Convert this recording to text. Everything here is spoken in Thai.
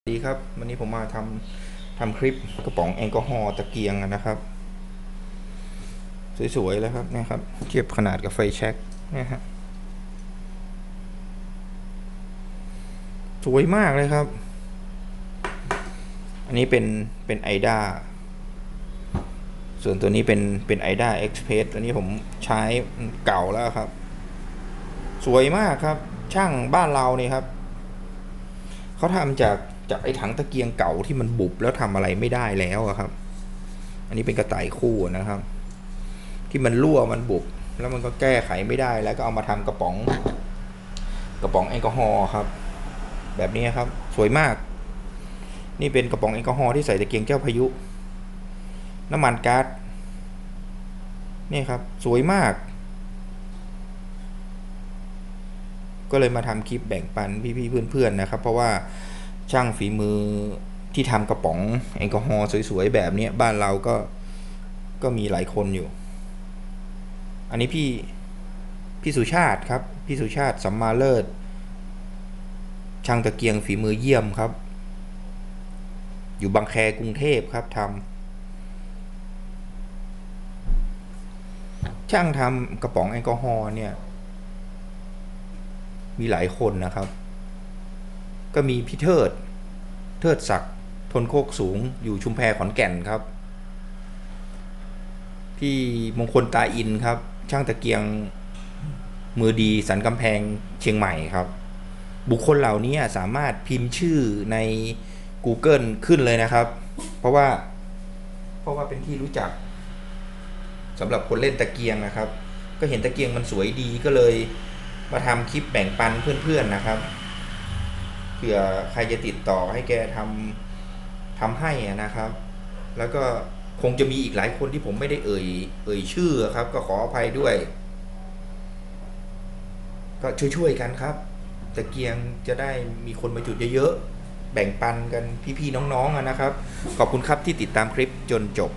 ดีครับวันนี้ผมมาทำคลิปกระป๋องแอลกอฮอล์ตะเกียงนะครับสวยๆแล้วครับเนี่ยครับเทียบขนาดกับไฟแช็กเนี่ยฮะสวยมากเลยครับอันนี้เป็นไอด้าส่วนตัวนี้เป็นไอด้าเอ็กซ์เพรสตัวนี้ผมใช้เก่าแล้วครับสวยมากครับช่างบ้านเราเนี่ยครับเขาทำจากไอ้ถังตะเกียงเก่าที่มันบุบแล้วทำอะไรไม่ได้แล้วครับอันนี้เป็นกระต่ายคู่นะครับที่มันรั่วมันบุบแล้วมันก็แก้ไขไม่ได้แล้วก็เอามาทำกระป๋องแอลกอฮอล์ครับแบบนี้ครับสวยมากนี่เป็นกระป๋องแอลกอฮอล์ที่ใส่ตะเกียงเจ้าพายุน้ำมันก๊าซนี่ครับสวยมากก็เลยมาทำคลิปแบ่งปันพี่ๆเพื่อนๆนะครับเพราะว่าช่างฝีมือที่ทำกระป๋องแอลกอฮอล์สวยๆแบบนี้บ้านเราก็มีหลายคนอยู่อันนี้พี่สุชาติครับพี่สุชาติสัมมาเลิศช่างตะเกียงฝีมือเยี่ยมครับอยู่บางแคกรุงเทพครับช่างทำกระป๋องแอลกอฮอล์เนี่ยมีหลายคนนะครับก็มีพี่เทิดศักดิ์ทนโคกสูงอยู่ชุมแพขอนแก่นครับพี่มงคลตาอินครับช่างตะเกียงมือดีสันกำแพงเชียงใหม่ครับบุคคลเหล่านี้สามารถพิมพ์ชื่อใน Google ขึ้นเลยนะครับเพราะว่าเป็นที่รู้จักสำหรับคนเล่นตะเกียงนะครับก็เห็นตะเกียงมันสวยดีก็เลยมาทำคลิปแบ่งปันเพื่อนๆนะครับเผื่อใครจะติดต่อให้แกทำให้นะครับแล้วก็คงจะมีอีกหลายคนที่ผมไม่ได้เอ่ยชื่อครับก็ขออภัยด้วยก็ช่วยๆกันครับตะเกียงจะได้มีคนมาจุดเยอะๆแบ่งปันกันพี่ๆน้องๆนะครับขอบคุณครับที่ติดตามคลิปจนจบ